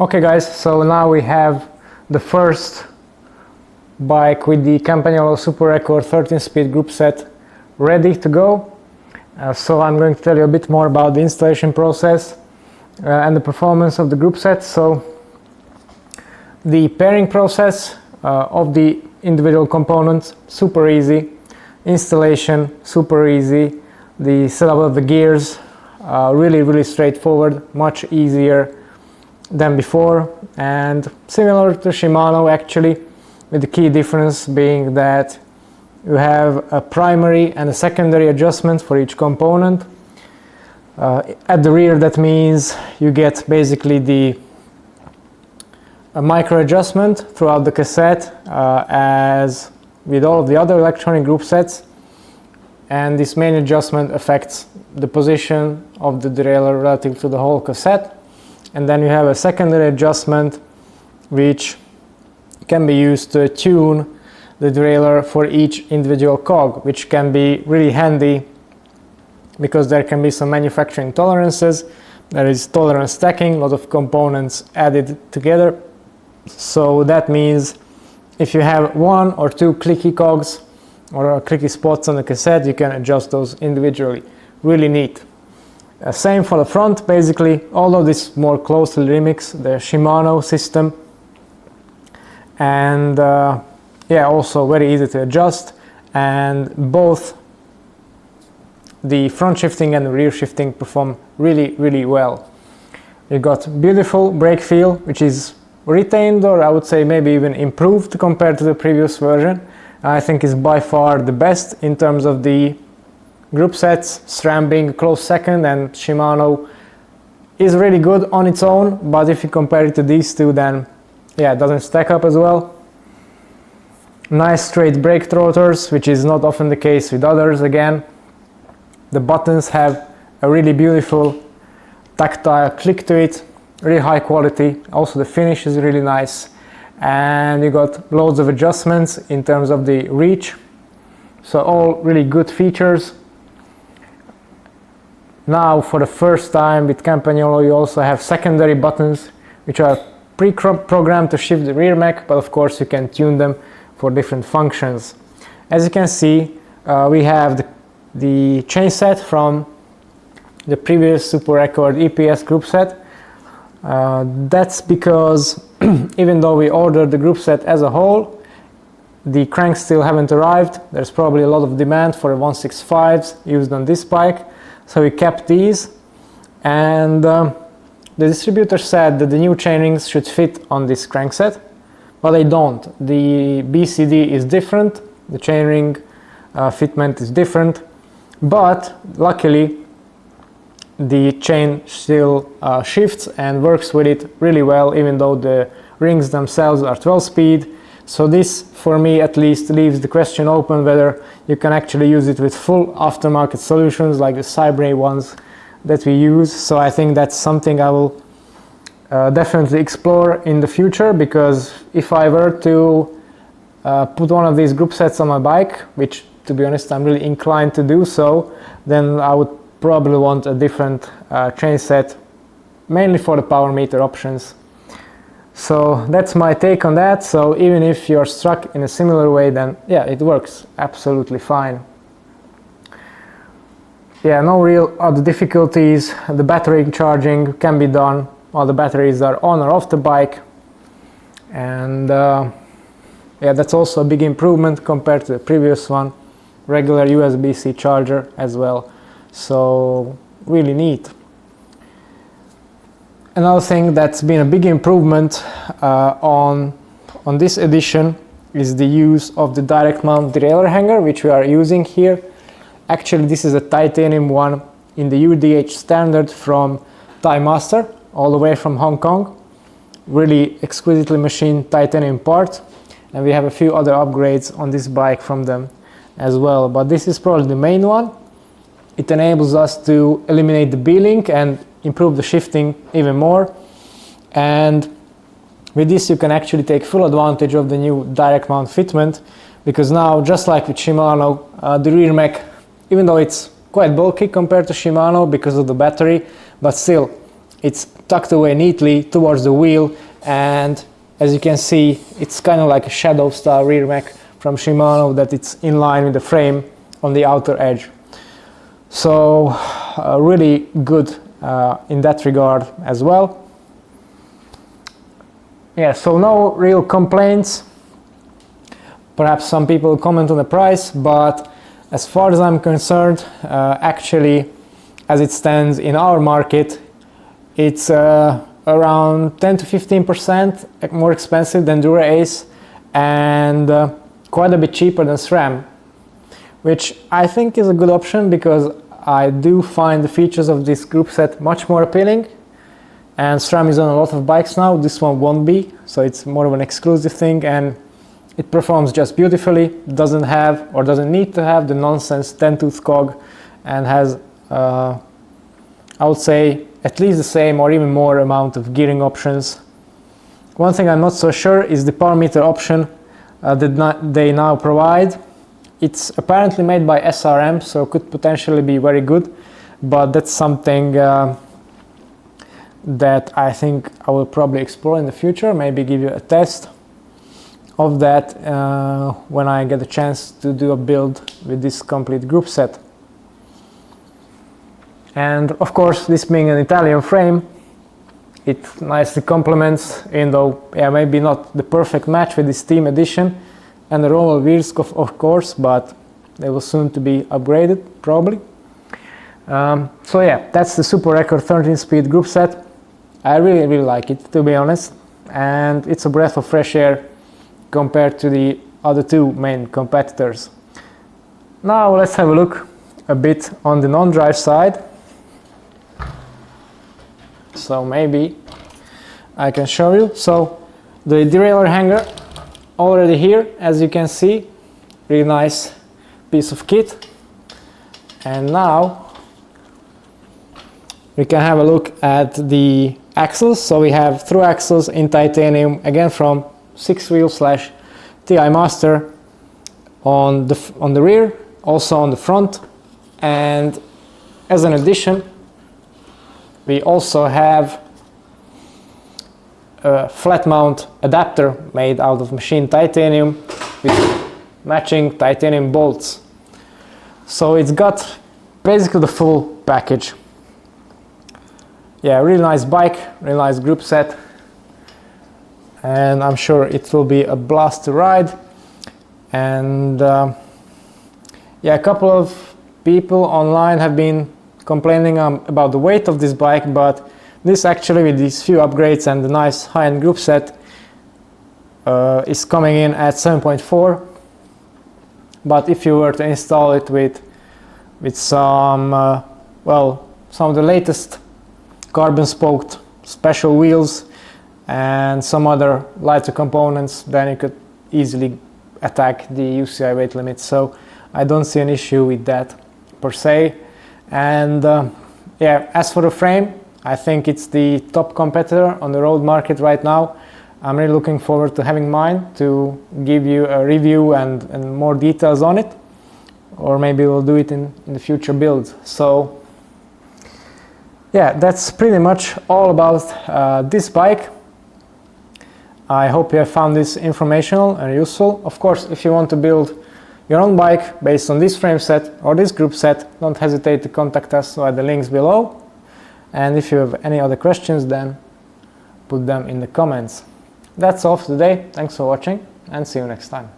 Okay guys, so now we have the first bike with the Campagnolo Super Record 13-speed group set ready to go. So I'm going to tell you a bit more about the installation process and the performance of the group set. So the pairing process of the individual components, super easy. Installation, super easy. The setup of the gears, really straightforward, much easier than before, and similar to Shimano actually, with the key difference being that you have a primary and a secondary adjustment for each component. At the rear, that means you get basically a micro adjustment throughout the cassette, as with all of the other electronic group sets, and this main adjustment affects the position of the derailleur relative to the whole cassette. And then you have a secondary adjustment which can be used to tune the derailleur for each individual cog, which can be really handy because there can be some manufacturing tolerances. There is tolerance stacking, a lot of components added together. So that means if you have one or two clicky cogs or clicky spots on the cassette, you can adjust those individually. Really neat. Same for the front, basically, although this more closely mimics the Shimano system. And yeah, also very easy to adjust, and both the front shifting and the rear shifting perform really well. You got beautiful brake feel, which is retained, or I would say maybe even improved compared to the previous version. I think is by far the best in terms of the group sets, SRAM being a close second, and Shimano is really good on its own, but if you compare it to these two, then yeah, it doesn't stack up as well. Nice straight brake rotors, which is not often the case with others. Again, the buttons have a really beautiful tactile click to it, really high quality. Also the finish is really nice, and you got loads of adjustments in terms of the reach, so all really good features. Now, for the first time with Campagnolo, you also have secondary buttons which are pre-programmed to shift the rear mech, but of course you can tune them for different functions. As you can see, we have the chain set from the previous Super Record EPS group set. That's because even though we ordered the group set as a whole, the cranks still haven't arrived. There's probably a lot of demand for the 165s used on this bike. So we kept these, and the distributor said that the new chainrings should fit on this crankset, but they don't. The BCD is different, the chainring fitment is different, but luckily the chain still shifts and works with it really well, even though the rings themselves are 12-speed. So this, for me at least, leaves the question open whether you can actually use it with full aftermarket solutions like the Cybre ones that we use. So I think that's something I will definitely explore in the future, because if I were to put one of these group sets on my bike, which to be honest I'm really inclined to do so, then I would probably want a different chain set, mainly for the power meter options. So that's my take on that. So even if you're struck in a similar way, then yeah, it works absolutely fine. Yeah, no real other difficulties. The battery charging can be done while the batteries are on or off the bike, and yeah, that's also a big improvement compared to the previous one. Regular USB-C charger as well, so really neat. Another thing that's been a big improvement on this edition is the use of the direct mount derailleur hanger, which we are using here. Actually, this is a titanium one in the UDH standard from Thai Master, all the way from Hong Kong. Really exquisitely machined titanium part, and we have a few other upgrades on this bike from them as well, but this is probably the main one. It enables us to eliminate the B-link and improve the shifting even more, and with this you can actually take full advantage of the new direct mount fitment, because now, just like with Shimano, the rear mech, even though it's quite bulky compared to Shimano because of the battery, but still it's tucked away neatly towards the wheel, and as you can see, it's kind of like a shadow style rear mech from Shimano, that it's in line with the frame on the outer edge. So really good in that regard as well. Yeah, so no real complaints. Perhaps some people comment on the price, but as far as I'm concerned, actually, as it stands in our market, it's around 10 to 15% more expensive than Dura Ace, and quite a bit cheaper than SRAM, which I think is a good option because I do find the features of this group set much more appealing. And SRAM is on a lot of bikes now, this one won't be, so it's more of an exclusive thing, and it performs just beautifully. It doesn't have or doesn't need to have the nonsense 10-tooth cog, and has I would say at least the same or even more amount of gearing options. One thing I'm not so sure is the power meter option that they now provide. It's apparently made by SRM, so could potentially be very good, but that's something that I think I will probably explore in the future, maybe give you a test of that when I get a chance to do a build with this complete group set. And of course, this being an Italian frame, it nicely complements, even though yeah, maybe not the perfect match with this Team Edition and the roller wheels of course, but they will soon to be upgraded probably. So yeah, that's the Super Record 13-speed group set. I really like it, to be honest, and it's a breath of fresh air compared to the other two main competitors. Now let's have a look a bit on the non-drive side. So maybe I can show you. So the derailleur hanger already here, as you can see, really nice piece of kit. And now we can have a look at the axles. So we have through axles in titanium, again from 6-wheel/TI Master on the rear, also on the front, and as an addition we also have a flat mount adapter made out of machined titanium with matching titanium bolts. So it's got basically the full package. Yeah, really nice bike, really nice group set, and I'm sure it will be a blast to ride. And yeah, a couple of people online have been complaining about the weight of this bike, but this actually, with these few upgrades and the nice high-end group set, is coming in at 7.4. But if you were to install it with some well, some of the latest carbon spoked special wheels and some other lighter components, then you could easily attack the UCI weight limit. So I don't see an issue with that per se. And yeah, as for the frame, I think it's the top competitor on the road market right now. I'm really looking forward to having mine to give you a review and more details on it, or maybe we'll do it in the future builds. So yeah, that's pretty much all about this bike. I hope you have found this informational and useful. Of course, if you want to build your own bike based on this frame set or this group set, don't hesitate to contact us via the links below. And if you have any other questions, then put them in the comments. That's all for today. Thanks for watching, and see you next time.